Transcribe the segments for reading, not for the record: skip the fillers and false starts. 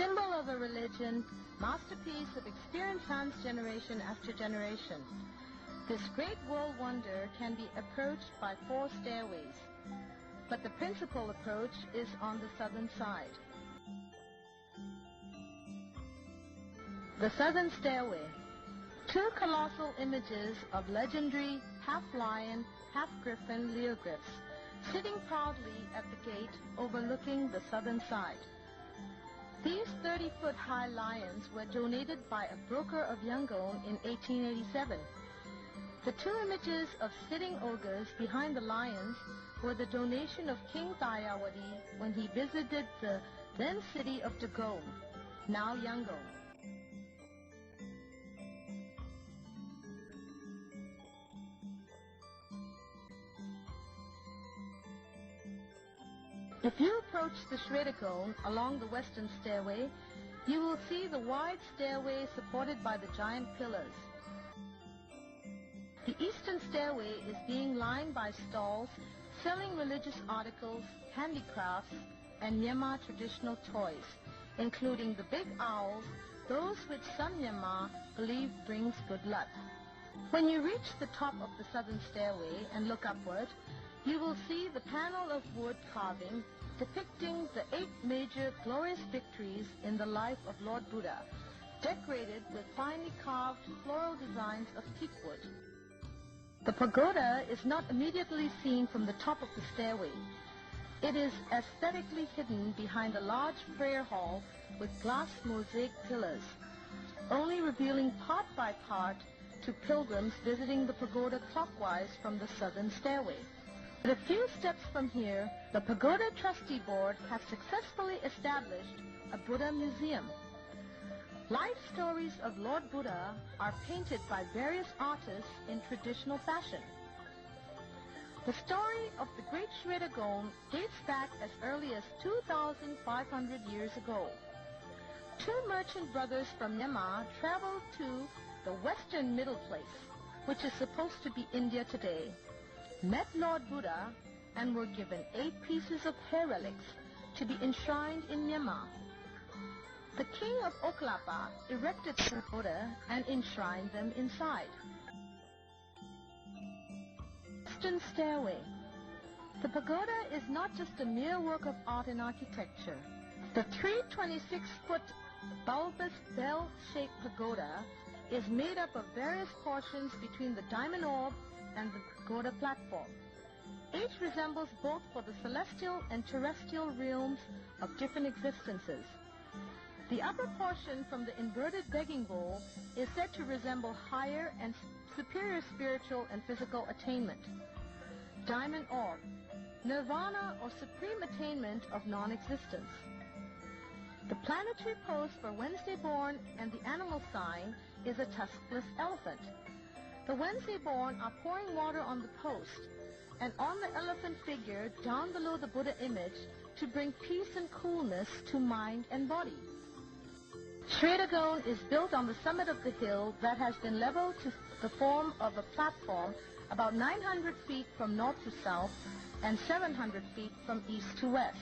symbol of a religion, masterpiece of experienced hands generation after generation. This great world wonder can be approached by 4 stairways, but the principal approach is on the southern side. The southern stairway. 2 colossal images of legendary half-lion, half-griffin leogryphs sitting proudly at the gate overlooking the southern side. These 30-foot high lions were donated by a broker of Yangon in 1887. The 2 images of sitting ogres behind the lions were the donation of King Tayawadi when he visited the then city of Dagon, now Yangon. If you approach the Shwe Dagon along the western stairway, you will see the wide stairway supported by the giant pillars. The eastern stairway is being lined by stalls selling religious articles, handicrafts, and Myanmar traditional toys, including the big owls, those which some Myanmar believe brings good luck. When you reach the top of the southern stairway and look upward, you will see the panel of wood carving depicting the 8 major glorious victories in the life of Lord Buddha, decorated with finely carved floral designs of teakwood. The pagoda is not immediately seen from the top of the stairway. It is aesthetically hidden behind a large prayer hall with glass mosaic pillars, only revealing part by part to pilgrims visiting the pagoda clockwise from the southern stairway. But a few steps from here, the Pagoda Trustee Board has successfully established a Buddha Museum. Life stories of Lord Buddha are painted by various artists in traditional fashion. The story of the Great Shwe Dagon dates back as early as 2,500 years ago. 2 merchant brothers from Myanmar traveled to the western middle place, which is supposed to be India today, met Lord Buddha, and were given 8 pieces of hair relics to be enshrined in Myanmar. The king of Oklapa erected the pagoda and enshrined them inside. Western stairway. The pagoda is not just a mere work of art and architecture. The 326-foot bulbous bell-shaped pagoda is made up of various portions between the diamond orb and the pagoda platform. Each resembles both for the celestial and terrestrial realms of different existences. The upper portion from the inverted begging bowl is said to resemble higher and superior spiritual and physical attainment. Diamond orb, nirvana or supreme attainment of non-existence. The planetary pose for Wednesday born and the animal sign is a tuskless elephant. The Wednesday born are pouring water on the post and on the elephant figure down below the Buddha image to bring peace and coolness to mind and body. Shwe Dagon is built on the summit of the hill that has been leveled to the form of a platform about 900 feet from north to south and 700 feet from east to west.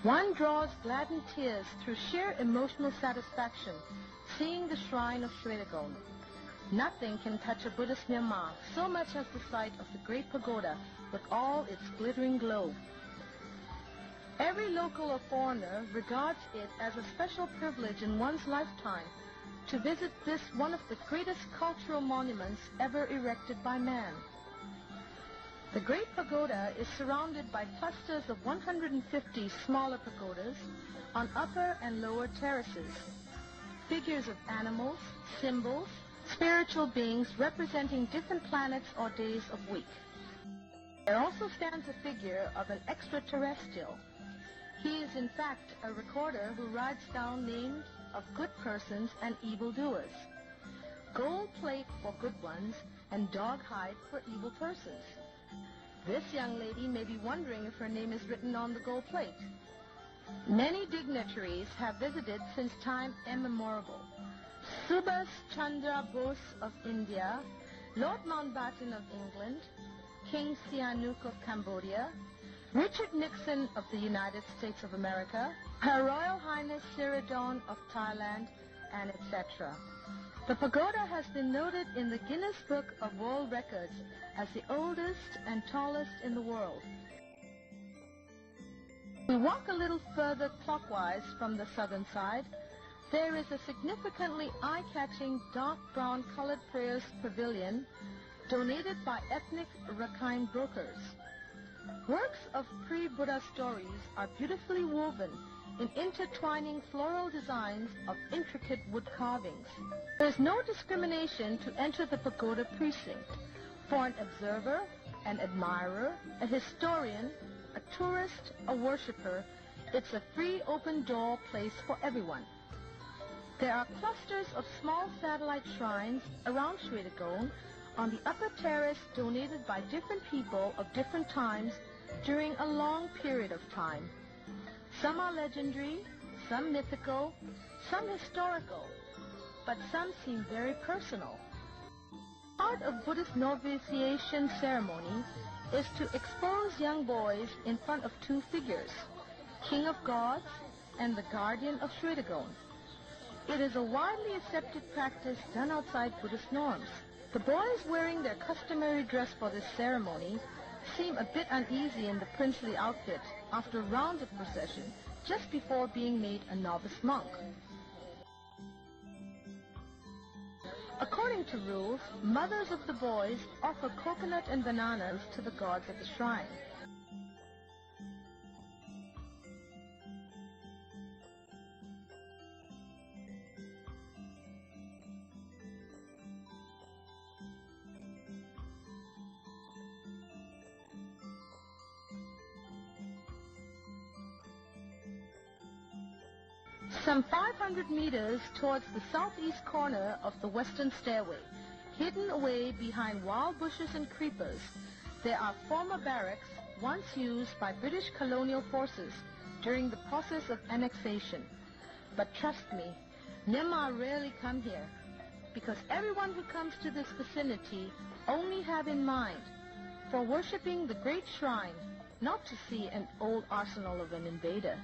One draws gladdened tears through sheer emotional satisfaction seeing the shrine of Shwe Dagon. Nothing can touch a Buddhist Myanmar so much as the sight of the great pagoda with all its glittering glow. Every local or foreigner regards it as a special privilege in one's lifetime to visit this one of the greatest cultural monuments ever erected by man. The Great Pagoda is surrounded by clusters of 150 smaller pagodas on upper and lower terraces. Figures of animals, symbols, spiritual beings representing different planets or days of week. There also stands a figure of an extraterrestrial. He is in fact a recorder who writes down names of good persons and evildoers. Gold plate for good ones and dog hide for evil persons. This young lady may be wondering if her name is written on the gold plate. Many dignitaries have visited since time immemorial. Subhas Chandra Bose of India, Lord Mountbatten of England, King Sihanouk of Cambodia, Richard Nixon of the United States of America, Her Royal Highness Siradon of Thailand, and etc. The pagoda has been noted in the Guinness Book of World Records as the oldest and tallest in the world. We walk a little further clockwise from the southern side. There is a significantly eye-catching dark brown colored prayers pavilion donated by ethnic Rakhine brokers. Works of pre-Buddha stories are beautifully woven in intertwining floral designs of intricate wood carvings. There is no discrimination to enter the pagoda precinct. For an observer, an admirer, a historian, a tourist, a worshipper, it's a free open-door place for everyone. There are clusters of small satellite shrines around Shwe Dagon on the upper terrace donated by different people of different times during a long period of time. Some are legendary, some mythical, some historical, but some seem very personal. Part of Buddhist novitiation ceremony is to expose young boys in front of two figures, King of Gods and the Guardian of Shwe Dagon. It is a widely accepted practice done outside Buddhist norms. The boys wearing their customary dress for this ceremony seem a bit uneasy in the princely outfit after rounds of procession, just before being made a novice monk. According to rules, mothers of the boys offer coconut and bananas to the gods at the shrine. Some 500 meters towards the southeast corner of the western stairway, hidden away behind wild bushes and creepers, there are former barracks once used by British colonial forces during the process of annexation. But trust me, Myanmar rarely come here, because everyone who comes to this vicinity only have in mind for worshipping the great shrine, not to see an old arsenal of an invader.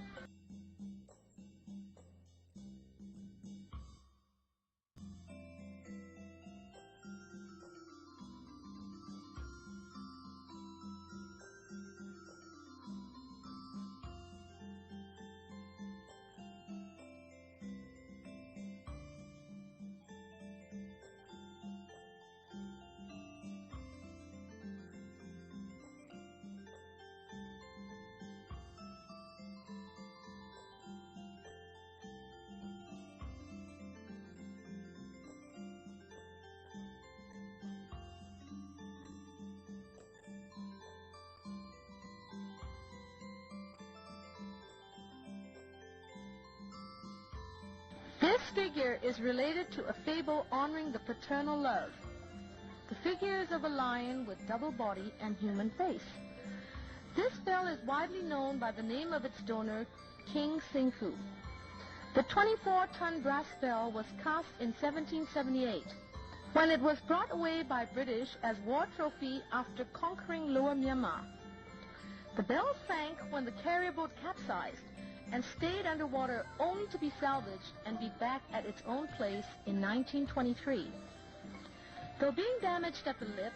This figure is related to a fable honoring the paternal love. The figure is of a lion with double body and human face. This bell is widely known by the name of its donor, King Singku. The 24-ton brass bell was cast in 1778, when it was brought away by British as war trophy after conquering Lower Myanmar. The bell sank when the carrier boat capsized and stayed underwater only to be salvaged and be back at its own place in 1923. Though being damaged at the lip,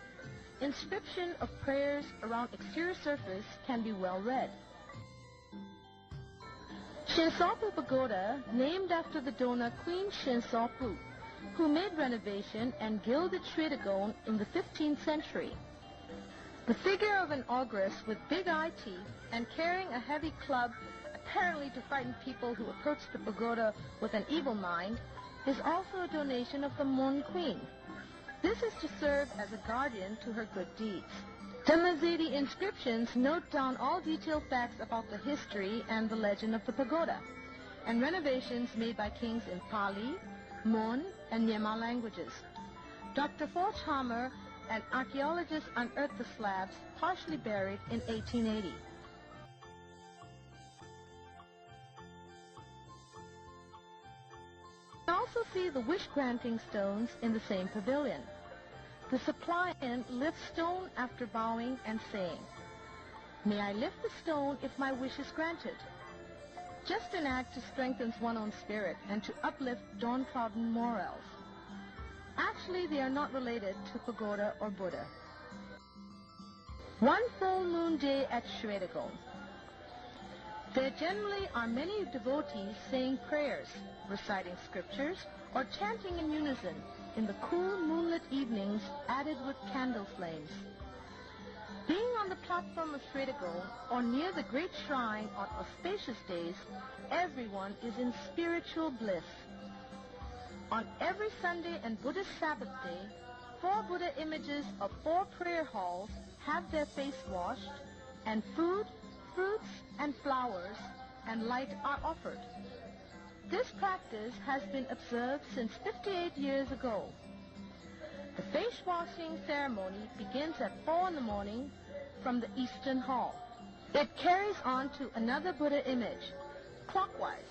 inscription of prayers around exterior surface can be well read. Shinsopu Pagoda, named after the donor Queen Shinsopu, who made renovation and gilded Shwe Dagon in the 15th century. The figure of an ogress with big eye teeth and carrying a heavy club, apparently to frighten people who approach the pagoda with an evil mind, is also a donation of the Mon Queen. This is to serve as a guardian to her good deeds. Dhamazedi inscriptions note down all detailed facts about the history and the legend of the pagoda, and renovations made by kings in Pali, Mon, and Myanmar languages. Dr. Forchhammer and archaeologists unearthed the slabs partially buried in 1880. You also see the wish-granting stones in the same pavilion. The suppliant lifts stone after bowing and saying, May I lift the stone if my wish is granted. Just an act to strengthen one's own spirit and to uplift downtrodden morals. Actually, they are not related to pagoda or Buddha. One full moon day at Shwe Dagon. There generally are many devotees saying prayers, reciting scriptures, or chanting in unison in the cool moonlit evenings added with candle flames. Being on the platform of Shwe Dagon or near the great shrine on auspicious days, everyone is in spiritual bliss. On every Sunday and Buddhist Sabbath day, 4 Buddha images of 4 prayer halls have their face washed, and food, fruits, and flowers and light are offered. This practice has been observed since 58 years ago. The face washing ceremony begins at 4 in the morning from the Eastern Hall. It carries on to another Buddha image, clockwise.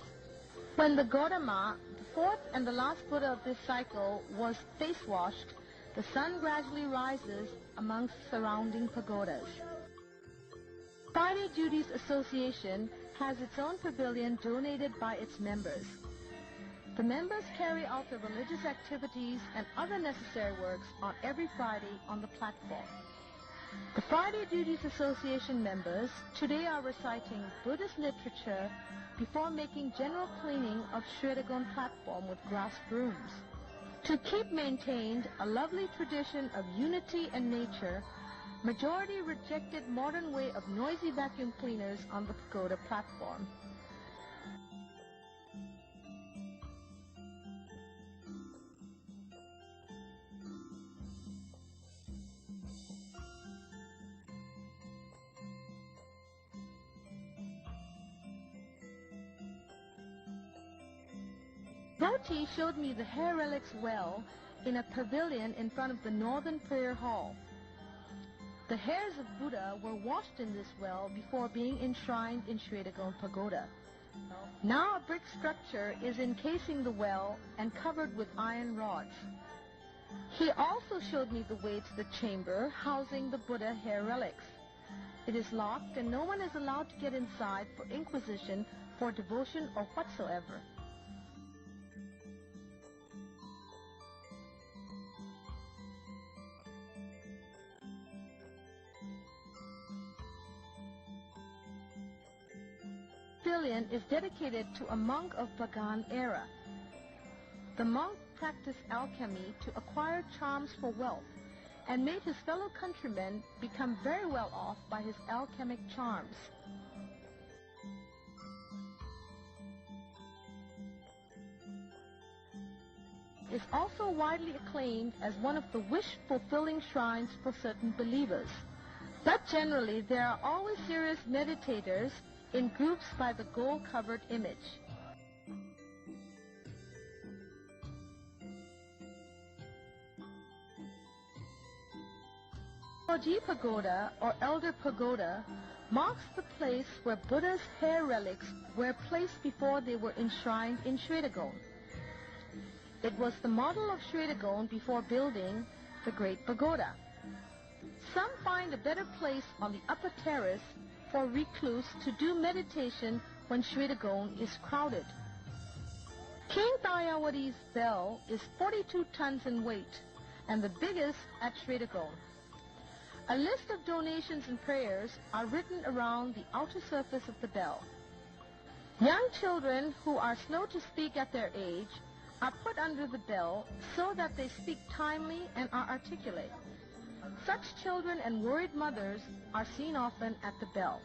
When the Gautama, the 4th and the last Buddha of this cycle, was face washed, the sun gradually rises amongst surrounding pagodas. Friday Duties Association has its own pavilion donated by its members. The members carry out the religious activities and other necessary works on every Friday on the platform. The Friday Duties Association members today are reciting Buddhist literature before making general cleaning of Shwe Dagon platform with grass brooms. To keep maintained a lovely tradition of unity and nature, majority rejected modern way of noisy vacuum cleaners on the pagoda platform. Roti showed me the hair relics well in a pavilion in front of the northern prayer hall. The hairs of Buddha were washed in this well before being enshrined in Shwe Dagon Pagoda. Now a brick structure is encasing the well and covered with iron rods. He also showed me the way to the chamber housing the Buddha hair relics. It is locked and no one is allowed to get inside for inquisition, for devotion or whatsoever. Pavilion is dedicated to a monk of Pagan era. The monk practiced alchemy to acquire charms for wealth and made his fellow countrymen become very well off by his alchemic charms. Is also widely acclaimed as one of the wish-fulfilling shrines for certain believers. But generally, there are always serious meditators in groups by the gold-covered image. Hoji Pagoda, or Elder Pagoda, marks the place where Buddha's hair relics were placed before they were enshrined in Shwe Dagon. It was the model of Shwe Dagon before building the Great Pagoda. Some find a better place on the upper terrace for recluse to do meditation when Shwe Dagon is crowded. King Tayawadi's bell is 42 tons in weight and the biggest at Shwe Dagon. A list of donations and prayers are written around the outer surface of the bell. Young children who are slow to speak at their age are put under the bell so that they speak timely and are articulate. Such children and worried mothers are seen often at the bell.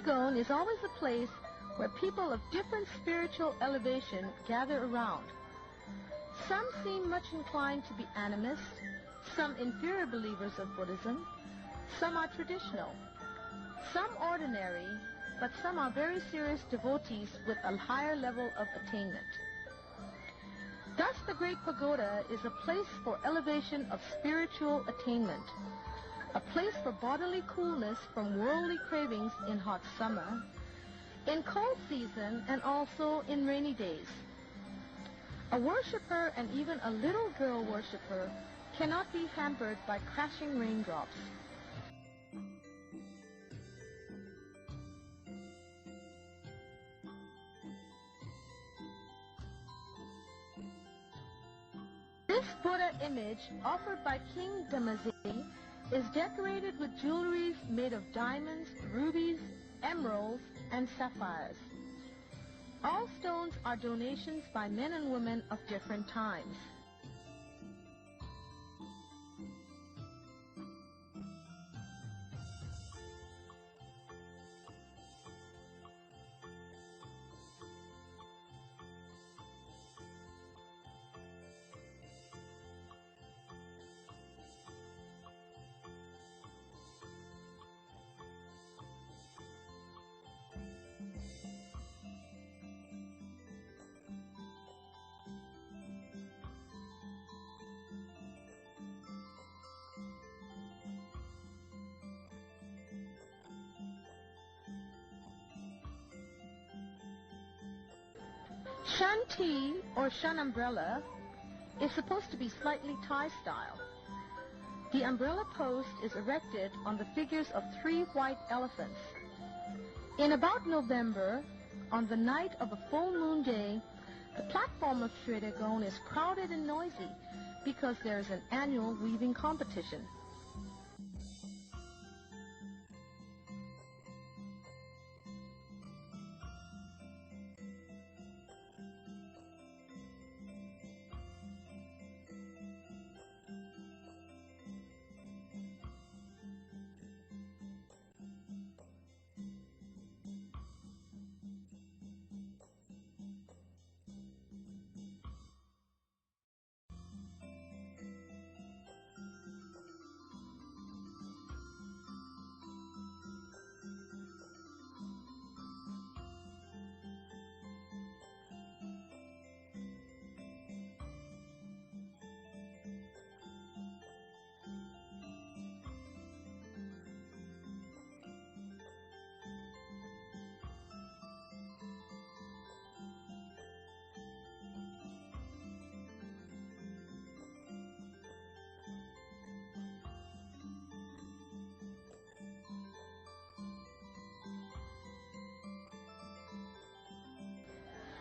Dagon is always a place where people of different spiritual elevation gather around. Some seem much inclined to be animists, some inferior believers of Buddhism, some are traditional, some ordinary, but some are very serious devotees with a higher level of attainment. Thus, the Great Pagoda is a place for elevation of spiritual attainment, a place for bodily coolness from worldly cravings in hot summer, in cold season, and also in rainy days. A worshipper, and even a little girl worshipper, cannot be hampered by crashing raindrops. This Buddha image, offered by King Damazi, is decorated with jewelry made of diamonds, rubies, emeralds, and sapphires. All stones are donations by men and women of different times. Shan tea, or Shan umbrella, is supposed to be slightly Thai style. The umbrella post is erected on the figures of 3 white elephants. In about November, on the night of a full moon day, the platform of Shwe Dagon is crowded and noisy because there is an annual weaving competition.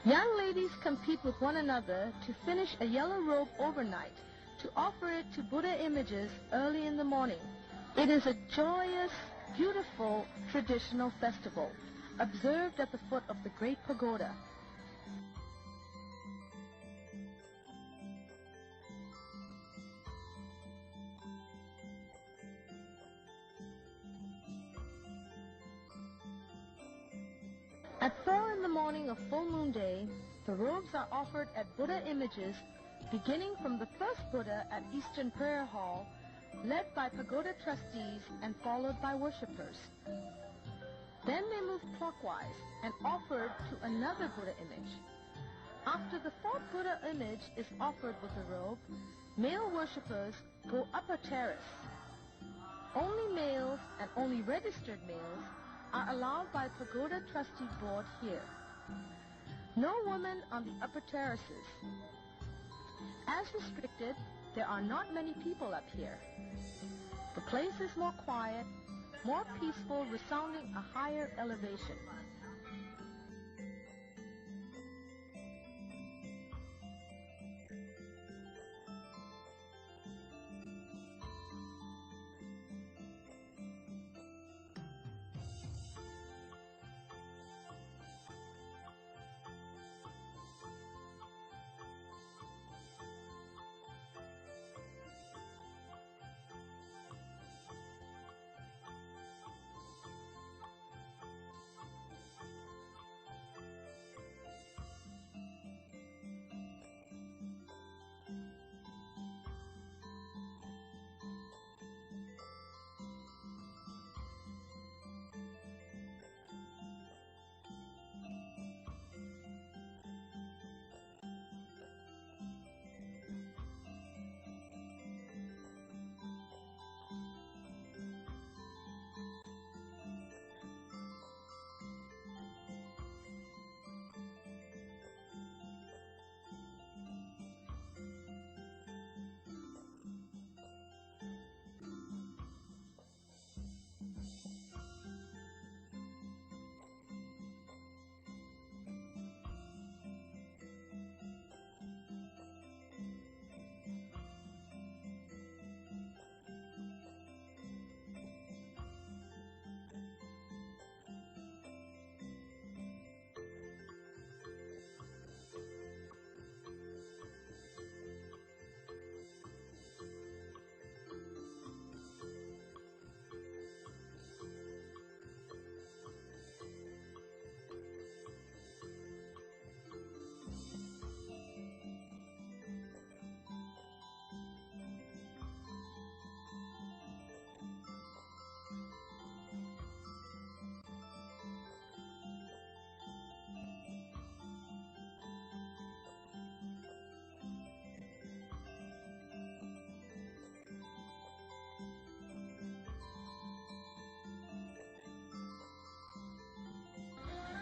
Young ladies compete with one another to finish a yellow robe overnight, to offer it to Buddha images early in the morning. It is a joyous, beautiful, traditional festival, observed at the foot of the Great Pagoda. At 4 in the morning of full moon day, the robes are offered at Buddha images, beginning from the first Buddha at Eastern Prayer Hall, led by pagoda trustees and followed by worshippers. Then they move clockwise and offered to another Buddha image. After the 4th Buddha image is offered with the robe, male worshippers go up a terrace. Only males and only registered males are allowed by Pagoda Trustee Board here. No women on the upper terraces. As restricted, there are not many people up here. The place is more quiet, more peaceful, resounding a higher elevation.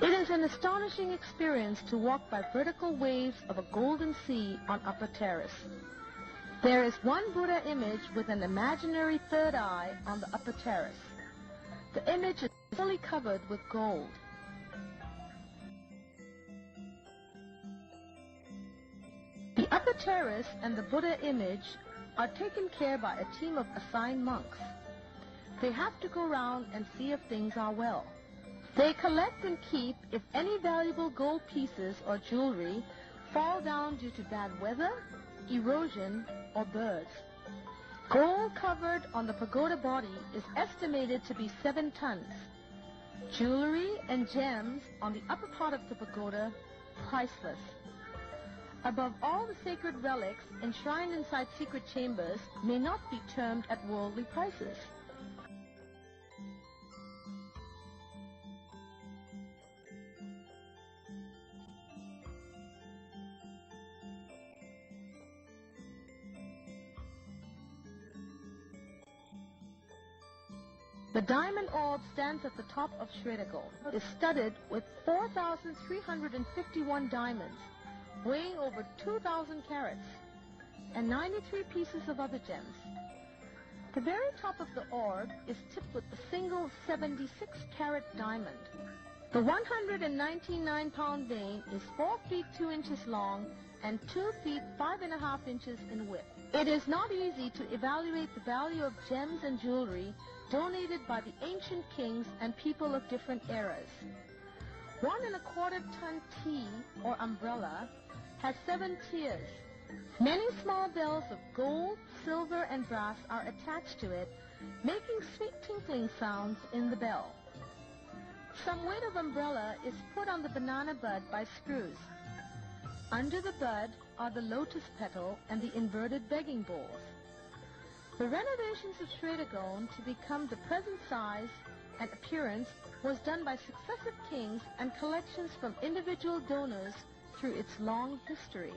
It is an astonishing experience to walk by vertical waves of a golden sea on Upper Terrace. There is one Buddha image with an imaginary third eye on the Upper Terrace. The image is fully covered with gold. The Upper Terrace and the Buddha image are taken care by a team of assigned monks. They have to go round and see if things are well. They collect and keep if any valuable gold pieces or jewelry fall down due to bad weather, erosion, or birds. Gold covered on the pagoda body is estimated to be 7 tons. Jewelry and gems on the upper part of the pagoda, priceless. Above all, the sacred relics enshrined inside secret chambers may not be termed at worldly prices. The diamond orb stands at the top of Shwe Dagon. It is studded with 4,351 diamonds, weighing over 2,000 carats, and 93 pieces of other gems. The very top of the orb is tipped with a single 76-carat diamond. The 199-pound vein is 4 feet 2 inches long and 2 feet 5.5 inches in width. It is not easy to evaluate the value of gems and jewelry donated by the ancient kings and people of different eras. 1.25-ton T, or umbrella, has 7 tiers. Many small bells of gold, silver, and brass are attached to it, making sweet tinkling sounds in the bell. Some weight of umbrella is put on the banana bud by screws. Under the bud are the lotus petal and the inverted begging bowls. The renovations of Shwe Dagon to become the present size and appearance was done by successive kings and collections from individual donors through its long history.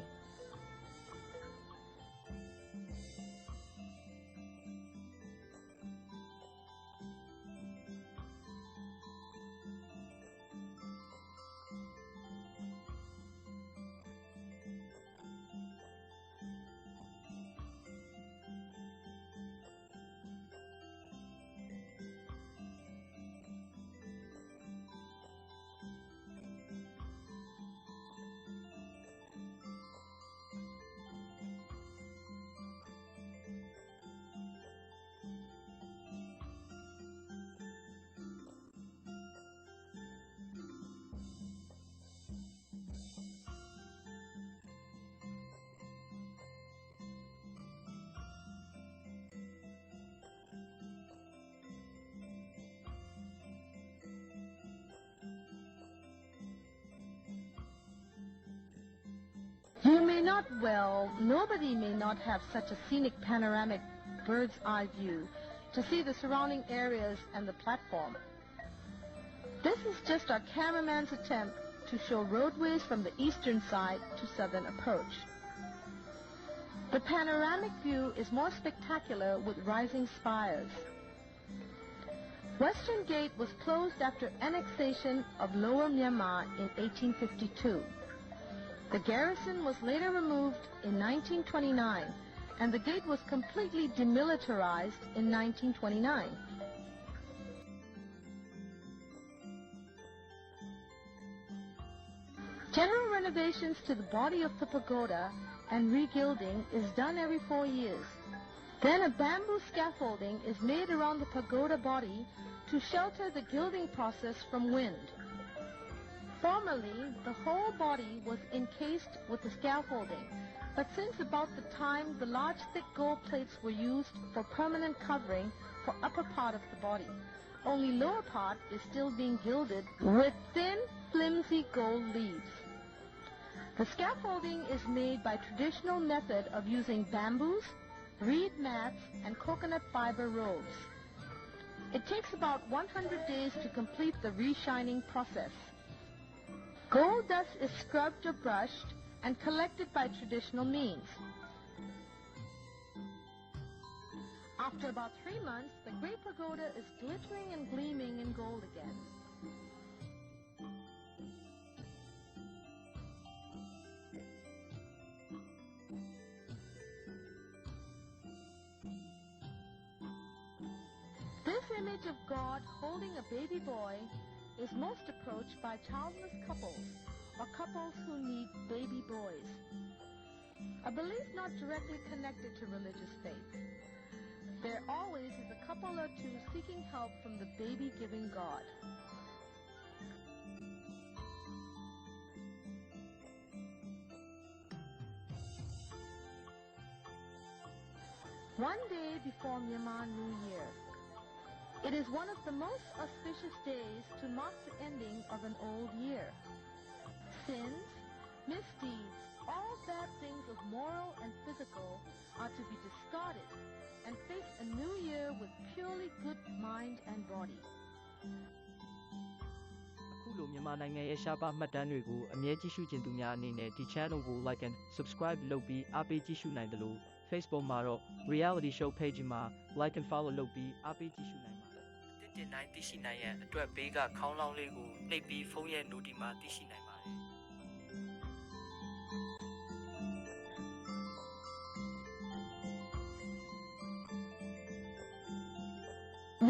Nobody may not have such a scenic panoramic bird's eye view to see the surrounding areas and the platform. This is just our cameraman's attempt to show roadways from the eastern side to southern approach. The panoramic view is more spectacular with rising spires. Western Gate was closed after annexation of Lower Myanmar in 1852. The garrison was later removed in 1929, and the gate was completely demilitarized in 1929. General renovations to the body of the pagoda and regilding is done every 4 years. Then a bamboo scaffolding is made around the pagoda body to shelter the gilding process from wind. Formerly, the whole body was encased with the scaffolding, but since about the time the large thick gold plates were used for permanent covering for upper part of the body, only lower part is still being gilded with thin, flimsy gold leaves. The scaffolding is made by traditional method of using bamboos, reed mats, and coconut fiber robes. It takes about 100 days to complete the reshining process. Gold dust is scrubbed or brushed and collected by traditional means. After about 3 months, the great pagoda is glittering and gleaming in gold again. image of God holding a baby boy is most approached by childless couples or couples who need baby boys. A belief not directly connected to religious faith. There always is a couple or two seeking help from the baby-giving God. One day before Myanmar New Year, it is one of the most auspicious days to mark the ending of an old year. Sins, misdeeds, all bad things of moral and physical are to be discarded and face a new year with purely good mind and body. အခုလိုမြန်မာနိုင်ငံရဲ့ရှားပါမှတ်တမ်းတွေကိုအမြဲကြည့်ရှုခြင်းသူများအနေနဲ့ဒီ channel ကို like and subscribe လုပ်ပြီးအားပေးကြည့်ရှုနိုင်တယ်လို့ Facebook မှာတော့ reality show page မှာ like and follow လုပ်ပြီးအားပေးကြည့်ရှုနိုင်ပါတယ်။တစ်တင်တိုင်းသိရှိနိုင်ရန်အတွက်ဘေးကခေါင်းလောင်းလေးကိုနှိပ်ပြီးဖုန်းရဲ့ notification မှာသိရှိနိုင်ပါတယ်။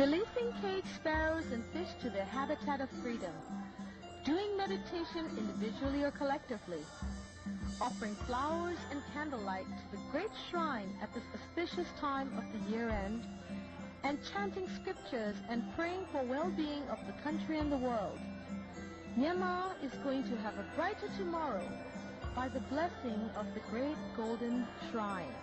Releasing caged sparrows and fish to their habitat of freedom, doing meditation individually or collectively, offering flowers and candlelight to the great shrine at this auspicious time of the year-end, and chanting scriptures and praying for well-being of the country and the world. Myanmar is going to have a brighter tomorrow by the blessing of the great golden shrine.